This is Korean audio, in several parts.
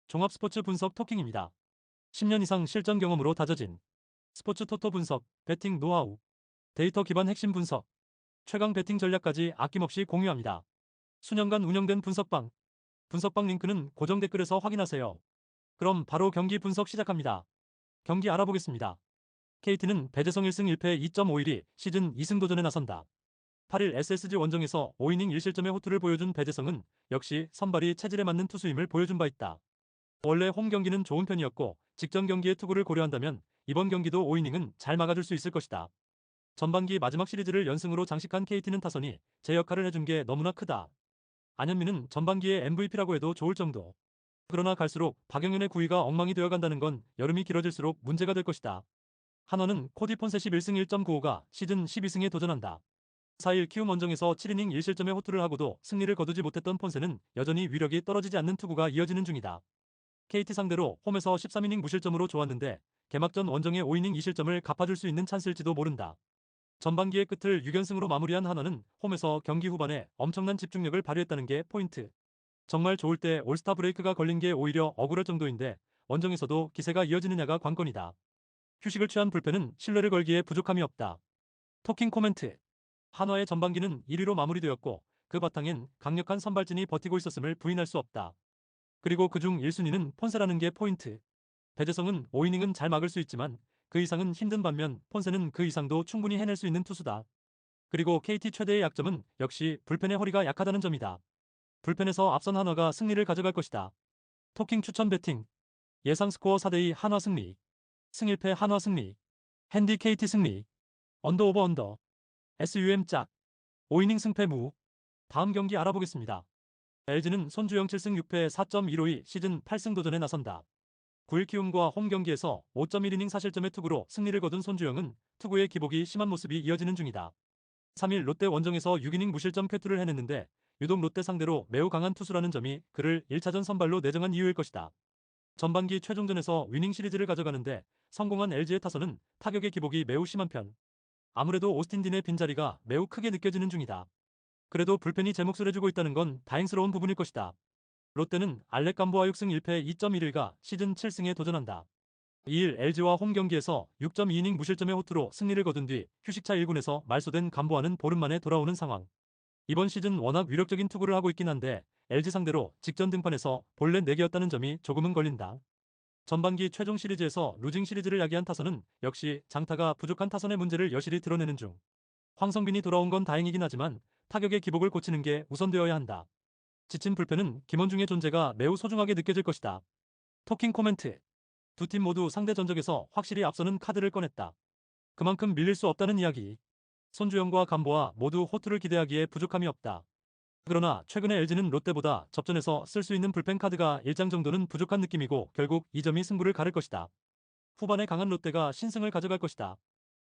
종합스포츠 분석 토킹입니다. 10년 이상 실전 경험으로 다져진 스포츠 토토 분석, 배팅 노하우, 데이터 기반 핵심 분석, 최강 배팅 전략까지 아낌없이 공유합니다. 수년간 운영된 분석방 링크는 고정 댓글에서 확인하세요. 그럼 바로 경기 분석 시작합니다. 경기 알아보겠습니다. KT는 배재성 1승 1패 2.51이 시즌 2승 도전에 나선다. 8일 SSG 원정에서 5이닝 1실점의 호투를 보여준 배재성은 역시 선발이 체질에 맞는 투수임을 보여준 바 있다. 원래 홈 경기는 좋은 편이었고 직전 경기의 투구를 고려한다면 이번 경기도 5이닝은 잘 막아줄 수 있을 것이다. 전반기 마지막 시리즈를 연승으로 장식한 KT는 타선이 제 역할을 해준 게 너무나 크다. 안현민은 전반기의 MVP라고 해도 좋을 정도. 그러나 갈수록 박영현의 구위가 엉망이 되어간다는 건 여름이 길어질수록 문제가 될 것이다. 한화는 코디 폰셋이 1승 1.95가 시즌 12승에 도전한다. 4일 키움 원정에서 7이닝 1실점의 호투를 하고도 승리를 거두지 못했던 폰셋은 여전히 위력이 떨어지지 않는 투구가 이어지는 중이다. KT 상대로 홈에서 13이닝 무실점으로 좋았는데 개막전 원정의 5이닝 2실점을 갚아줄 수 있는 찬스일지도 모른다. 전반기의 끝을 6연승으로 마무리한 한화는 홈에서 경기 후반에 엄청난 집중력을 발휘했다는 게 포인트. 정말 좋을 때 올스타 브레이크가 걸린 게 오히려 억울할 정도인데 원정에서도 기세가 이어지느냐가 관건이다. 휴식을 취한 불펜은 신뢰를 걸기에 부족함이 없다. 토킹 코멘트. 한화의 전반기는 1위로 마무리되었고 그 바탕엔 강력한 선발진이 버티고 있었음을 부인할 수 없다. 그리고 그중 1순위는 폰세라는 게 포인트. 배재성은 5이닝은 잘 막을 수 있지만 그 이상은 힘든 반면 폰세는 그 이상도 충분히 해낼 수 있는 투수다. 그리고 KT 최대의 약점은 역시 불펜의 허리가 약하다는 점이다. 불펜에서 앞선 한화가 승리를 가져갈 것이다. 토킹 추천 배팅. 예상 스코어 4대2 한화 승리. 승 1패 한화 승리. 핸디 KT 승리. 언더 오버 언더. SUM 짝. 5이닝 승패 무. 다음 경기 알아보겠습니다. LG는 손주영 7승 6패 4.15이 시즌 8승 도전에 나선다. 9일 키움과 홈 경기에서 5.1이닝 사실점의 투구로 승리를 거둔 손주영은 투구의 기복이 심한 모습이 이어지는 중이다. 3일 롯데 원정에서 6이닝 무실점 쾌투를 해냈는데 유독 롯데 상대로 매우 강한 투수라는 점이 그를 1차전 선발로 내정한 이유일 것이다. 전반기 최종전에서 위닝 시리즈를 가져가는데 성공한 LG의 타선은 타격의 기복이 매우 심한 편. 아무래도 오스틴 딘의 빈자리가 매우 크게 느껴지는 중이다. 그래도 불펜이 제 몫을 해주고 있다는 건 다행스러운 부분일 것이다. 롯데는 알렉 감보와 6승 1패 2.11가 시즌 7승에 도전한다. 2일 LG와 홈 경기에서 6.2이닝 무실점의 호투로 승리를 거둔 뒤 휴식차 1군에서 말소된 감보와는 보름 만에 돌아오는 상황. 이번 시즌 워낙 위력적인 투구를 하고 있긴 한데 LG 상대로 직전 등판에서 볼넷 4개였다는 점이 조금은 걸린다. 전반기 최종 시리즈에서 루징 시리즈를 야기한 타선은 역시 장타가 부족한 타선의 문제를 여실히 드러내는 중. 황성빈이 돌아온 건 다행이긴 하지만 타격의 기복을 고치는 게 우선되어야 한다. 지친 불펜은 김원중의 존재가 매우 소중하게 느껴질 것이다. 토킹 코멘트. 두 팀 모두 상대 전적에서 확실히 앞서는 카드를 꺼냈다. 그만큼 밀릴 수 없다는 이야기. 손주영과 감보아 모두 호투를 기대하기에 부족함이 없다. 그러나 최근에 LG는 롯데보다 접전에서 쓸 수 있는 불펜 카드가 1장 정도는 부족한 느낌이고 결국 이 점이 승부를 가를 것이다. 후반에 강한 롯데가 신승을 가져갈 것이다.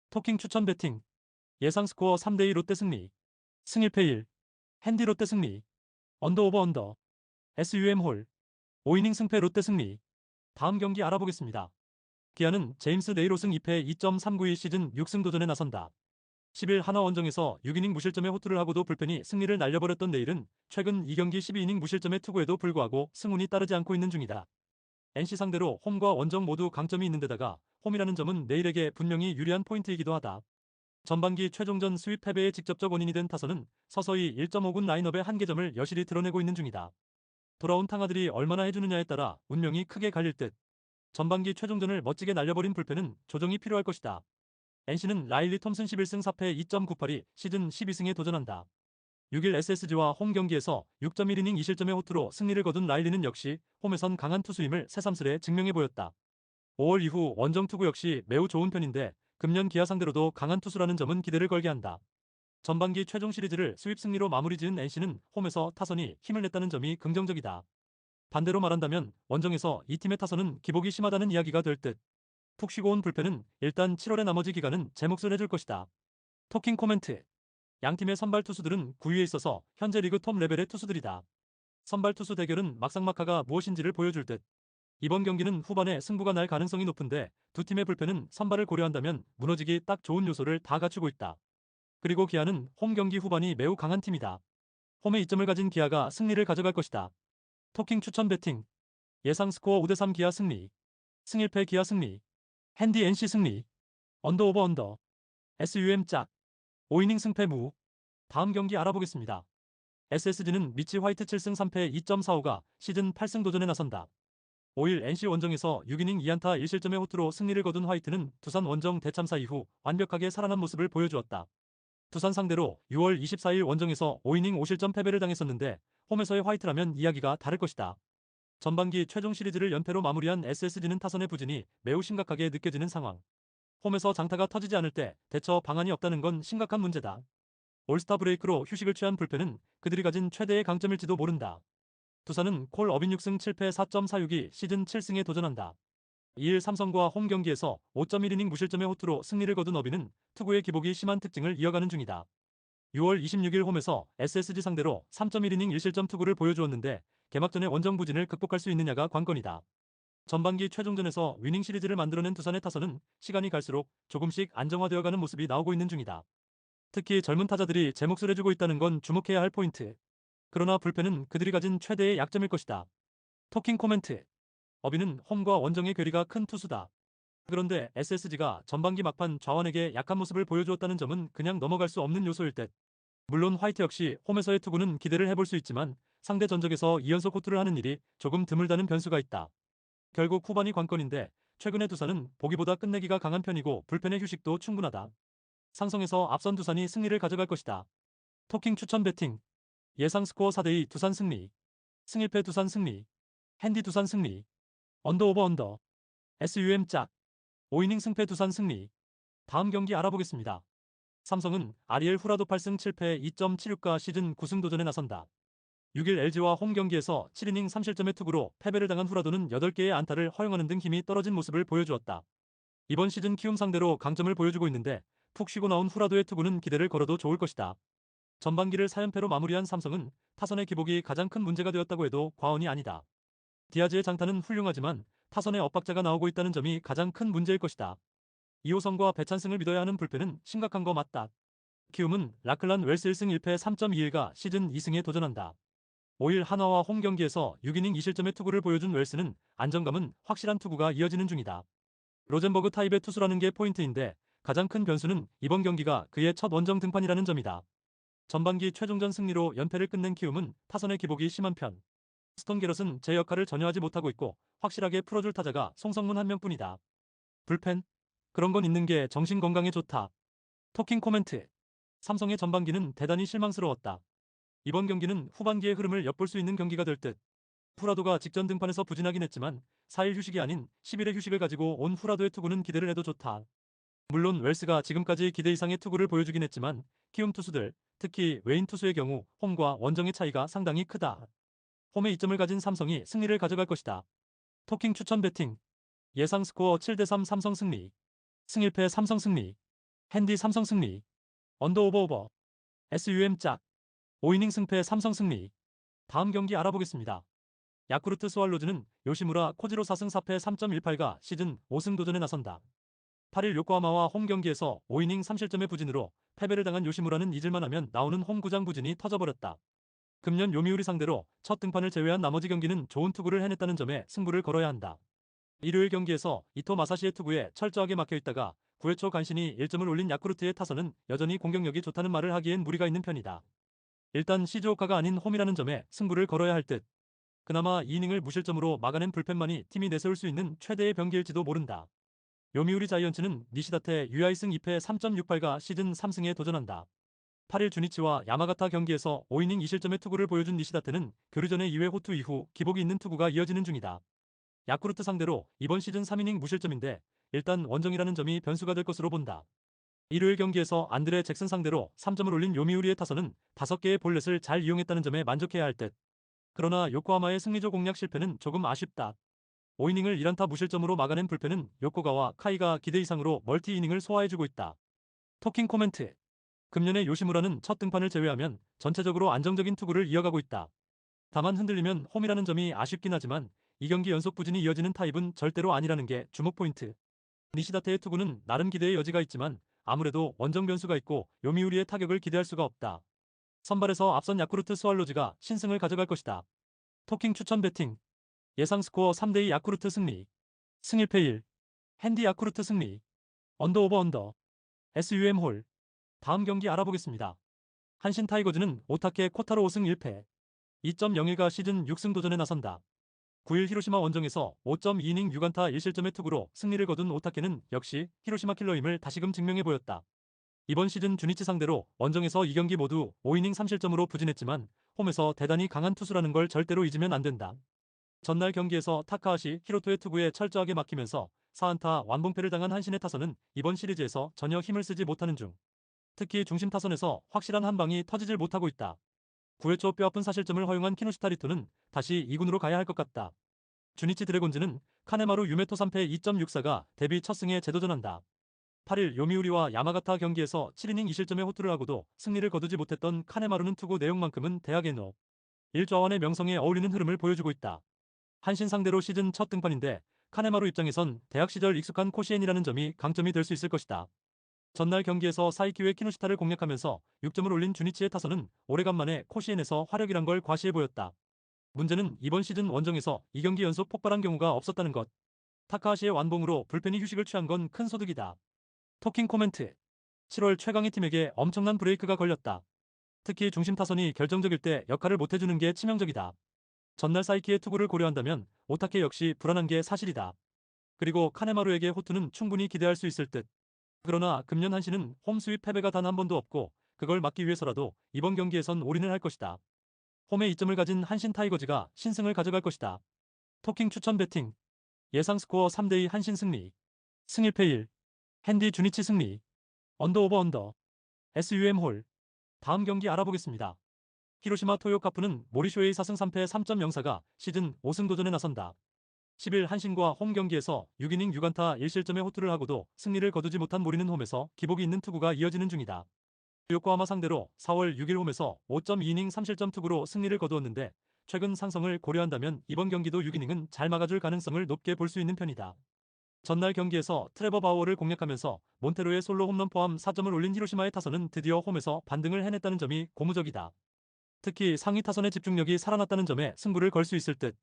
토킹 추천 배팅. 예상 스코어 3대2 롯데 승리. 승 1패 1. 핸디 롯데 승리. 언더 오버 언더. SUM 홀. 5이닝 승패 롯데 승리. 다음 경기 알아보겠습니다. 기아는 제임스 네이로승 2패 2.392 시즌 6승 도전에 나선다. 10일 하나 원정에서 6이닝 무실점의 호투를 하고도 불펜이 승리를 날려버렸던 내일은 최근 2경기 12이닝 무실점의 투구에도 불구하고 승운이 따르지 않고 있는 중이다. NC 상대로 홈과 원정 모두 강점이 있는 데다가 홈이라는 점은 내일에게 분명히 유리한 포인트이기도 하다. 전반기 최종전 스윕 패배의 직접적 원인이 된 타선은 서서히 1.5군 라인업의 한계점을 여실히 드러내고 있는 중이다. 돌아온 탕아들이 얼마나 해주느냐에 따라 운명이 크게 갈릴 듯. 전반기 최종전을 멋지게 날려버린 불펜은 조정이 필요할 것이다. NC는 라일리 톰슨 11승 4패 2.98이 시즌 12승에 도전한다. 6일 SSG와 홈 경기에서 6.1이닝 2실점의 호투로 승리를 거둔 라일리는 역시 홈에선 강한 투수임을 새삼스레 증명해 보였다. 5월 이후 원정 투구 역시 매우 좋은 편인데 금년 기아 상대로도 강한 투수라는 점은 기대를 걸게 한다. 전반기 최종 시리즈를 스윕 승리로 마무리 지은 NC는 홈에서 타선이 힘을 냈다는 점이 긍정적이다. 반대로 말한다면 원정에서 이 팀의 타선은 기복이 심하다는 이야기가 될 듯. 푹 쉬고 온 불펜은 일단 7월의 나머지 기간은 제 몫을 해줄 것이다. 토킹 코멘트. 양팀의 선발 투수들은 9위에 있어서 현재 리그 톱 레벨의 투수들이다. 선발 투수 대결은 막상막하가 무엇인지를 보여줄 듯. 이번 경기는 후반에 승부가 날 가능성이 높은데 두 팀의 불펜은 선발을 고려한다면 무너지기 딱 좋은 요소를 다 갖추고 있다. 그리고 기아는 홈 경기 후반이 매우 강한 팀이다. 홈에 이점을 가진 기아가 승리를 가져갈 것이다. 토킹 추천 배팅. 예상 스코어 5대3 기아 승리. 승일패 기아 승리. 핸디 NC 승리. 언더 오버 언더. SUM 짝. 5이닝 승패 무. 다음 경기 알아보겠습니다. SSG는 미치 화이트 7승 3패 2.45가 시즌 8승 도전에 나선다. 5일 NC 원정에서 6이닝 2안타 1실점의 호투로 승리를 거둔 화이트는 두산 원정 대참사 이후 완벽하게 살아난 모습을 보여주었다. 두산 상대로 6월 24일 원정에서 5이닝 5실점 패배를 당했었는데 홈에서의 화이트라면 이야기가 다를 것이다. 전반기 최종 시리즈를 연패로 마무리한 SSG는 타선의 부진이 매우 심각하게 느껴지는 상황. 홈에서 장타가 터지지 않을 때 대처 방안이 없다는 건 심각한 문제다. 올스타 브레이크로 휴식을 취한 불펜은 그들이 가진 최대의 강점일지도 모른다. 두산은 콜 어빈 6승 7패 4.46이 시즌 7승에 도전한다. 2일 삼성과 홈 경기에서 5.1이닝 무실점의 호투로 승리를 거둔 어빈은 투구의 기복이 심한 특징을 이어가는 중이다. 6월 26일 홈에서 SSG 상대로 3.1이닝 1실점 투구를 보여주었는데 개막전의 원정 부진을 극복할 수 있느냐가 관건이다. 전반기 최종전에서 위닝 시리즈를 만들어낸 두산의 타선은 시간이 갈수록 조금씩 안정화되어가는 모습이 나오고 있는 중이다. 특히 젊은 타자들이 제 몫을 해주고 있다는 건 주목해야 할 포인트. 그러나 불펜은 그들이 가진 최대의 약점일 것이다. 토킹 코멘트. 어빈은 홈과 원정의 괴리가 큰 투수다. 그런데 SSG가 전반기 막판 좌완에게 약한 모습을 보여주었다는 점은 그냥 넘어갈 수 없는 요소일 듯. 물론 화이트 역시 홈에서의 투구는 기대를 해볼 수 있지만 상대 전적에서 2연속 호투를 하는 일이 조금 드물다는 변수가 있다. 결국 후반이 관건인데 최근의 두산은 보기보다 끝내기가 강한 편이고 불펜의 휴식도 충분하다. 상성에서 앞선 두산이 승리를 가져갈 것이다. 토킹 추천 배팅. 예상 스코어 4대2 두산 승리. 승일패 두산 승리. 핸디 두산 승리. 언더 오버 언더. SUM 짝. 5이닝 승패 두산 승리. 다음 경기 알아보겠습니다. 삼성은 아리엘 후라도 8승 7패 2.76가 시즌 9승 도전에 나선다. 6일 LG와 홈 경기에서 7이닝 3실점의 투구로 패배를 당한 후라도는 8개의 안타를 허용하는 등 힘이 떨어진 모습을 보여주었다. 이번 시즌 키움 상대로 강점을 보여주고 있는데 푹 쉬고 나온 후라도의 투구는 기대를 걸어도 좋을 것이다. 전반기를 4연패로 마무리한 삼성은 타선의 기복이 가장 큰 문제가 되었다고 해도 과언이 아니다. 디아즈의 장타는 훌륭하지만 타선의 엇박자가 나오고 있다는 점이 가장 큰 문제일 것이다. 이호성과 배찬승을 믿어야 하는 불펜은 심각한 거 맞다. 키움은 라클란 웰스 1승 1패 3.21가 시즌 2승에 도전한다. 5일 한화와 홈 경기에서 6이닝 2실점의 투구를 보여준 웰스는 안정감은 확실한 투구가 이어지는 중이다. 로젠버그 타입의 투수라는 게 포인트인데 가장 큰 변수는 이번 경기가 그의 첫 원정 등판이라는 점이다. 전반기 최종전 승리로 연패를 끝낸 키움은 타선의 기복이 심한 편. 스톤 게럿은 제 역할을 전혀 하지 못하고 있고 확실하게 풀어줄 타자가 송성문 한 명뿐이다. 불펜? 그런 건 있는 게 정신 건강에 좋다. 토킹 코멘트. 삼성의 전반기는 대단히 실망스러웠다. 이번 경기는 후반기의 흐름을 엿볼 수 있는 경기가 될 듯. 후라도가 직전 등판에서 부진하긴 했지만 4일 휴식이 아닌 10일의 휴식을 가지고 온 후라도의 투구는 기대를 해도 좋다. 물론 웰스가 지금까지 기대 이상의 투구를 보여주긴 했지만 키움 투수들, 특히 외인 투수의 경우 홈과 원정의 차이가 상당히 크다. 홈에 이점을 가진 삼성이 승리를 가져갈 것이다. 토킹 추천 배팅. 예상 스코어 7대3 삼성 승리. 승일패 삼성 승리. 핸디 삼성 승리. 언더 오버 오버. SUM 짝. 5이닝 승패 삼성 승리. 다음 경기 알아보겠습니다. 야쿠르트 스왈로즈는 요시무라 코지로 4승 4패 3.18가 시즌 5승 도전에 나선다. 8일 요코하마와 홈 경기에서 5이닝 3실점의 부진으로 패배를 당한 요시무라는 잊을만하면 나오는 홈구장 부진이 터져버렸다. 금년 요미우리 상대로 첫 등판을 제외한 나머지 경기는 좋은 투구를 해냈다는 점에 승부를 걸어야 한다. 일요일 경기에서 이토 마사시의 투구에 철저하게 막혀있다가 9회 초 간신히 1점을 올린 야쿠르트의 타선은 여전히 공격력이 좋다는 말을 하기엔 무리가 있는 편이다. 일단 시즈오카가 아닌 홈이라는 점에 승부를 걸어야 할 듯. 그나마 2이닝을 무실점으로 막아낸 불펜만이 팀이 내세울 수 있는 최대의 병기일지도 모른다. 요미우리 자이언츠는 니시다테 유아이승 2패 3.68가 시즌 3승에 도전한다. 8일 주니치와 야마가타 경기에서 5이닝 2실점의 투구를 보여준 니시다테는 교류전의 2회 호투 이후 기복이 있는 투구가 이어지는 중이다. 야쿠르트 상대로 이번 시즌 3이닝 무실점인데 일단 원정이라는 점이 변수가 될 것으로 본다. 일요일 경기에서 안드레 잭슨 상대로 3점을 올린 요미우리의 타선은 5개의 볼넷을 잘 이용했다는 점에 만족해야 할 듯. 그러나 요코하마의 승리조 공략 실패는 조금 아쉽다. 5이닝을 1안타 무실점으로 막아낸 불펜은 요코가와 카이가 기대 이상으로 멀티 이닝을 소화해주고 있다. 토킹 코멘트. 금년의 요시무라는 첫 등판을 제외하면 전체적으로 안정적인 투구를 이어가고 있다. 다만 흔들리면 홈이라는 점이 아쉽긴 하지만 2경기 연속 부진이 이어지는 타입은 절대로 아니라는 게 주목 포인트. 니시다테의 투구는 나름 기대의 여지가 있지만 아무래도 원정 변수가 있고 요미우리의 타격을 기대할 수가 없다. 선발에서 앞선 야쿠르트 스왈로즈가 신승을 가져갈 것이다. 토킹 추천 배팅. 예상 스코어 3대2 야쿠르트 승리. 승일패 1. 핸디 야쿠르트 승리. 언더 오버 언더. SUM 홀. 다음 경기 알아보겠습니다. 한신 타이거즈는 오타케 코타로 5승 1패. 2.01가 시즌 6승 도전에 나선다. 9일 히로시마 원정에서 5.2이닝 6안타 1실점의 투구로 승리를 거둔 오타케는 역시 히로시마 킬러임을 다시금 증명해 보였다. 이번 시즌 주니치 상대로 원정에서 2경기 모두 5이닝 3실점으로 부진했지만 홈에서 대단히 강한 투수라는 걸 절대로 잊으면 안 된다. 전날 경기에서 타카하시 히로토의 투구에 철저하게 막히면서 4안타 완봉패를 당한 한신의 타선은 이번 시리즈에서 전혀 힘을 쓰지 못하는 중. 특히 중심 타선에서 확실한 한 방이 터지질 못하고 있다. 9회 초 뼈아픈 사실점을 허용한 키노시타 리토는 다시 2군으로 가야 할 것 같다. 주니치 드래곤즈는 카네마루 유메토 3패 2.64가 데뷔 첫 승에 재도전한다. 8일 요미우리와 야마가타 경기에서 7이닝 2실점의 호투를 하고도 승리를 거두지 못했던 카네마루는 투구 내용만큼은 대학의 노. 1좌완의 명성에 어울리는 흐름을 보여주고 있다. 한신 상대로 시즌 첫 등판인데 카네마루 입장에선 대학 시절 익숙한 코시엔이라는 점이 강점이 될 수 있을 것이다. 전날 경기에서 사이키우의 키노시타를 공략하면서 6점을 올린 주니치의 타선은 오래간만에 코시엔에서 화력이란 걸 과시해 보였다. 문제는 이번 시즌 원정에서 2경기 연속 폭발한 경우가 없었다는 것. 타카하시의 완봉으로 불펜이 휴식을 취한 건 큰 소득이다. 토킹 코멘트. 7월 최강의 팀에게 엄청난 브레이크가 걸렸다. 특히 중심 타선이 결정적일 때 역할을 못해주는 게 치명적이다. 전날 사이키의 투구를 고려한다면 오타케 역시 불안한 게 사실이다. 그리고 카네마루에게 호투는 충분히 기대할 수 있을 듯. 그러나 금년 한신은 홈스윗 패배가 단 한 번도 없고 그걸 막기 위해서라도 이번 경기에선 올인을 할 것이다. 홈에 이점을 가진 한신 타이거즈가 신승을 가져갈 것이다. 토킹 추천 배팅. 예상 스코어 3대2 한신 승리. 승일패 1. 핸디 주니치 승리. 언더 오버 언더. SUM 홀. 다음 경기 알아보겠습니다. 히로시마 토요카프는 모리쇼에이 4승 3패 3.04가 시즌 5승 도전에 나선다. 10일 한신과 홈 경기에서 6이닝 6안타 1실점의 호투를 하고도 승리를 거두지 못한 모리는 홈에서 기복이 있는 투구가 이어지는 중이다. 요코하마 상대로 4월 6일 홈에서 5.2이닝 3실점 투구로 승리를 거두었는데 최근 상성을 고려한다면 이번 경기도 6이닝은 잘 막아줄 가능성을 높게 볼 수 있는 편이다. 전날 경기에서 트레버 바우어를 공략하면서 몬테로의 솔로 홈런 포함 4점을 올린 히로시마의 타선은 드디어 홈에서 반등을 해냈다는 점이 고무적이다. 특히 상위 타선의 집중력이 살아났다는 점에 승부를 걸 수 있을 듯.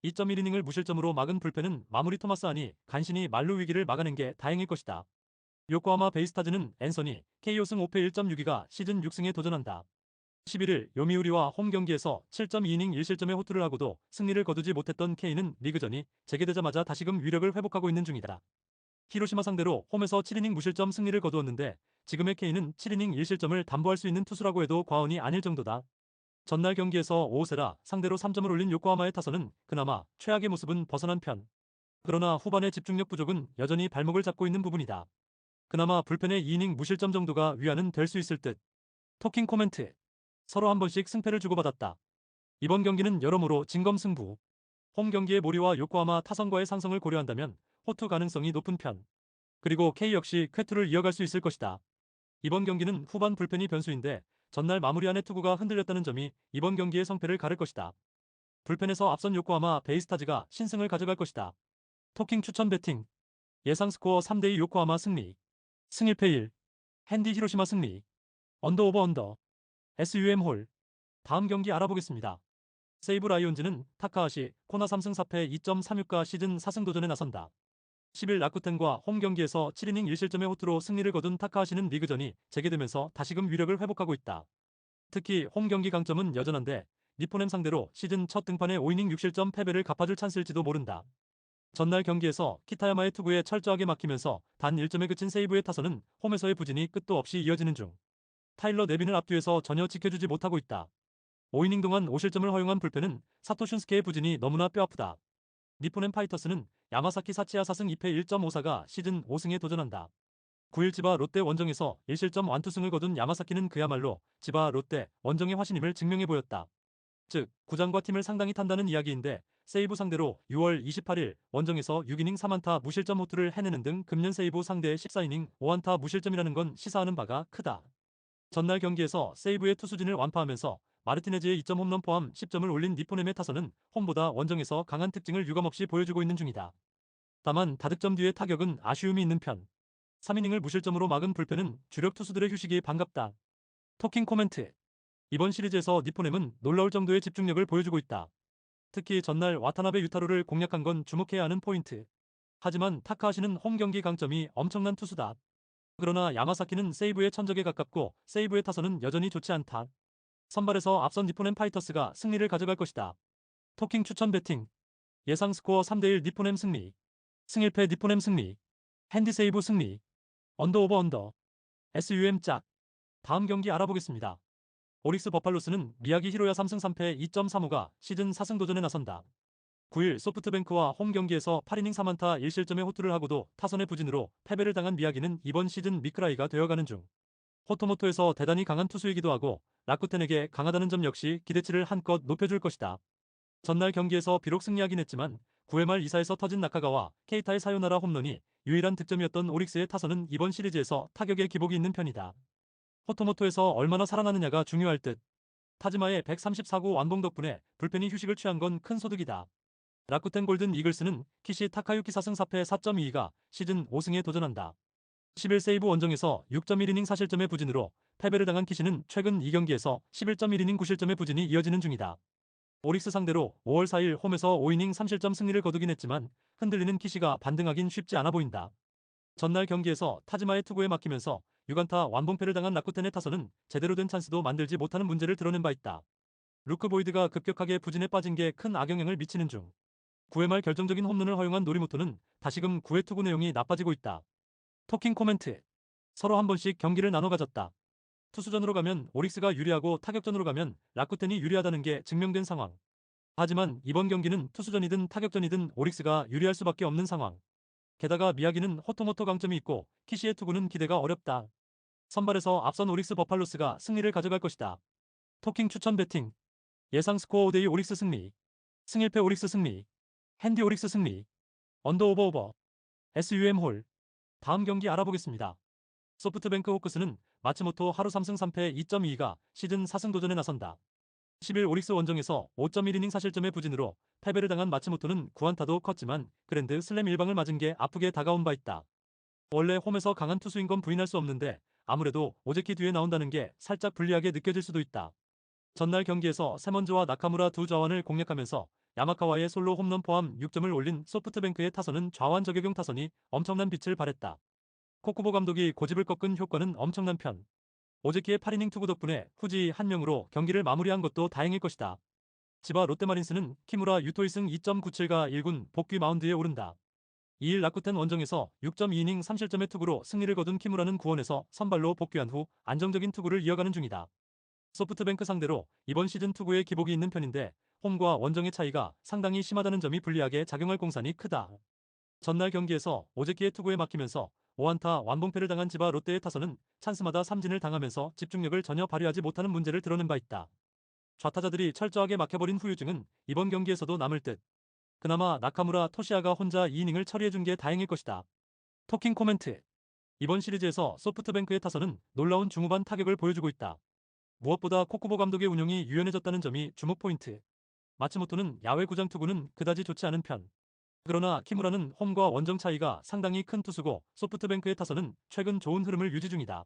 2.1이닝을 무실점으로 막은 불펜은 마무리 토마스 아니 간신히 만루 위기를 막아낸 게 다행일 것이다. 요코하마 베이스타즈는 앤서니 KO승 5패 1.62가 시즌 6승에 도전한다. 11일 요미우리와 홈 경기에서 7.2이닝 1실점의 호투를 하고도 승리를 거두지 못했던 K는 리그전이 재개되자마자 다시금 위력을 회복하고 있는 중이다. 히로시마 상대로 홈에서 7이닝 무실점 승리를 거두었는데 지금의 K는 7이닝 1실점을 담보할 수 있는 투수라고 해도 과언이 아닐 정도다. 전날 경기에서 오오세라 상대로 3점을 올린 요코하마의 타선은 그나마 최악의 모습은 벗어난 편. 그러나 후반의 집중력 부족은 여전히 발목을 잡고 있는 부분이다. 그나마 불펜의 2이닝 무실점 정도가 위안은 될 수 있을 듯. 토킹 코멘트. 서로 한 번씩 승패를 주고받았다. 이번 경기는 여러모로 진검승부. 홈 경기의 모리와 요코하마 타선과의 상성을 고려한다면 호투 가능성이 높은 편. 그리고 K 역시 쾌투를 이어갈 수 있을 것이다. 이번 경기는 후반 불펜이 변수인데 전날 마무리안의 투구가 흔들렸다는 점이 이번 경기의 성패를 가를 것이다. 불펜에서 앞선 요코하마 베이스타즈가 신승을 가져갈 것이다. 토킹 추천 배팅. 예상 스코어 3대2 요코하마 승리. 승일패 1. 핸디 히로시마 승리. 언더 오버 언더. SUM 홀. 다음 경기 알아보겠습니다. 세이브 라이온즈는 타카하시 코나 3승 4패 2.36가 시즌 4승 도전에 나선다. 10일 라쿠텐과 홈 경기에서 7이닝 1실점의 호투로 승리를 거둔 타카하시는 리그전이 재개되면서 다시금 위력을 회복하고 있다. 특히 홈 경기 강점은 여전한데 니포넴 상대로 시즌 첫 등판에 5이닝 6실점 패배를 갚아줄 찬스일지도 모른다. 전날 경기에서 키타야마의 투구에 철저하게 막히면서 단 1점에 그친 세이브의 타선은 홈에서의 부진이 끝도 없이 이어지는 중. 타일러 네빈을 앞뒤에서 전혀 지켜주지 못하고 있다. 5이닝 동안 5실점을 허용한 불펜은 사토 슌스케의 부진이 너무나 뼈아프다. 니포넴 파이터스는 야마사키 사치야 4승 2패 1.54가 시즌 5승에 도전한다. 9일 지바 롯데 원정에서 1실점 완투승을 거둔 야마사키는 그야말로 지바 롯데 원정의 화신임을 증명해 보였다. 즉 구장과 팀을 상당히 탄다는 이야기인데 세이브 상대로 6월 28일 원정에서 6이닝 3안타 무실점 호투를 해내는 등 금년 세이브 상대의 14이닝 5안타 무실점이라는 건 시사하는 바가 크다. 전날 경기에서 세이브의 투수진을 완파하면서 마르티네즈의 2점 홈런 포함 10점을 올린 니포넴의 타선은 홈보다 원정에서 강한 특징을 유감없이 보여주고 있는 중이다. 다만 다득점 뒤의 타격은 아쉬움이 있는 편. 3이닝을 무실점으로 막은 불펜은 주력 투수들의 휴식이 반갑다. 토킹 코멘트. 이번 시리즈에서 니포넴은 놀라울 정도의 집중력을 보여주고 있다. 특히 전날 와타나베 유타로를 공략한 건 주목해야 하는 포인트. 하지만 타카하시는 홈 경기 강점이 엄청난 투수다. 그러나 야마사키는 세이브의 천적에 가깝고 세이브의 타선은 여전히 좋지 않다. 선발에서 앞선 니포넴 파이터스가 승리를 가져갈 것이다. 토킹 추천 배팅. 예상 스코어 3대1 니포넴 승리. 승일패 니포넴 승리. 핸디 세이브 승리. 언더 오버 언더. SUM 짝. 다음 경기 알아보겠습니다. 오릭스 버팔로스는 미야기 히로야 3승 3패 2.35가 시즌 4승 도전에 나선다. 9일 소프트뱅크와 홈 경기에서 8이닝 3안타 1실점의 호투를 하고도 타선의 부진으로 패배를 당한 미야기는 이번 시즌 미크라이가 되어가는 중. 호토모토에서 대단히 강한 투수이기도 하고 라쿠텐에게 강하다는 점 역시 기대치를 한껏 높여줄 것이다. 전날 경기에서 비록 승리하긴 했지만 9회 말 2사에서 터진 나카가와 케이타의 사요나라 홈런이 유일한 득점이었던 오릭스의 타선은 이번 시리즈에서 타격에 기복이 있는 편이다. 호토모토에서 얼마나 살아나느냐가 중요할 듯. 타지마의 134구 완봉 덕분에 불펜이 휴식을 취한 건 큰 소득이다. 라쿠텐 골든 이글스는 키시 타카유키 4승 4패 4.22가 시즌 5승에 도전한다. 11세이브 원정에서 6.1이닝 4실점의 부진으로 패배를 당한 키시는 최근 2경기에서 11.1이닝 9실점의 부진이 이어지는 중이다. 오릭스 상대로 5월 4일 홈에서 5이닝 3실점 승리를 거두긴 했지만 흔들리는 키시가 반등하긴 쉽지 않아 보인다. 전날 경기에서 타지마의 투구에 막히면서 6안타 완봉패를 당한 라쿠텐의 타선은 제대로 된 찬스도 만들지 못하는 문제를 드러낸 바 있다. 루크 보이드가 급격하게 부진에 빠진 게 큰 악영향을 미치는 중. 9회 말 결정적인 홈런을 허용한 노리모토는 다시금 9회 투구 내용이 나빠지고 있다. 토킹 코멘트. 서로 한 번씩 경기를 나눠 가졌다. 투수전으로 가면 오릭스가 유리하고 타격전으로 가면 라쿠텐이 유리하다는 게 증명된 상황. 하지만 이번 경기는 투수전이든 타격전이든 오릭스가 유리할 수밖에 없는 상황. 게다가 미야기는 호토모토 강점이 있고 키시의 투구는 기대가 어렵다. 선발에서 앞선 오릭스 버팔로스가 승리를 가져갈 것이다. 토킹 추천 배팅. 예상 스코어 5대2 오릭스 승리. 승일패 오릭스 승리. 핸디 오릭스 승리. 언더 오버 오버. SUM 홀. 다음 경기 알아보겠습니다. 소프트뱅크 호크스는 마츠모토 하루 3승 3패 2.22가 시즌 4승 도전에 나선다. 10일 오릭스 원정에서 5.1이닝 4실점의 부진으로 패배를 당한 마츠모토는 9안타도 컸지만 그랜드 슬램 1방을 맞은 게 아프게 다가온 바 있다. 원래 홈에서 강한 투수인 건 부인할 수 없는데 아무래도 오제키 뒤에 나온다는 게 살짝 불리하게 느껴질 수도 있다. 전날 경기에서 세먼즈와 나카무라 두 좌완을 공략하면서 야마카와의 솔로 홈런 포함 6점을 올린 소프트뱅크의 타선은 좌완 저격용 타선이 엄청난 빛을 발했다. 코쿠보 감독이 고집을 꺾은 효과는 엄청난 편. 오제키의 8이닝 투구 덕분에 후지 한 명으로 경기를 마무리한 것도 다행일 것이다. 지바 롯데마린스는 키무라 유토 2승 2.97가 1군 복귀 마운드에 오른다. 2일 라쿠텐 원정에서 6.2이닝 3실점의 투구로 승리를 거둔 키무라는 구원에서 선발로 복귀한 후 안정적인 투구를 이어가는 중이다. 소프트뱅크 상대로 이번 시즌 투구에 기복이 있는 편인데 홈과 원정의 차이가 상당히 심하다는 점이 불리하게 작용할 공산이 크다. 전날 경기에서 오제키의 투구에 막히면서 5안타 완봉패를 당한 지바 롯데의 타선은 찬스마다 삼진을 당하면서 집중력을 전혀 발휘하지 못하는 문제를 드러낸 바 있다. 좌타자들이 철저하게 막혀버린 후유증은 이번 경기에서도 남을 듯. 그나마 나카무라 토시아가 혼자 2이닝을 처리해준 게 다행일 것이다. 토킹 코멘트. 이번 시리즈에서 소프트뱅크의 타선은 놀라운 중후반 타격을 보여주고 있다. 무엇보다 코쿠보 감독의 운영이 유연해졌다는 점이 주목 포인트. 마츠모토는 야외 구장 투구는 그다지 좋지 않은 편. 그러나 키무라는 홈과 원정 차이가 상당히 큰 투수고 소프트뱅크의 타선은 최근 좋은 흐름을 유지 중이다.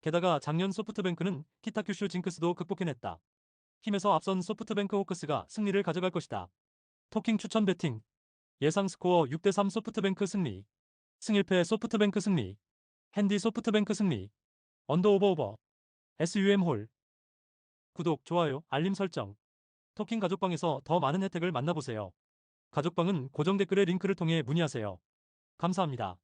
게다가 작년 소프트뱅크는 키타큐슈 징크스도 극복해냈다. 힘에서 앞선 소프트뱅크 호크스가 승리를 가져갈 것이다. 토킹 추천 배팅. 예상 스코어 6대3 소프트뱅크 승리. 승일패 소프트뱅크 승리. 핸디 소프트뱅크 승리. 언더 오버 오버. SUM 홀. 구독, 좋아요, 알림 설정. 토킹 가족방에서 더 많은 혜택을 만나보세요. 가족방은 고정 댓글의 링크를 통해 문의하세요. 감사합니다.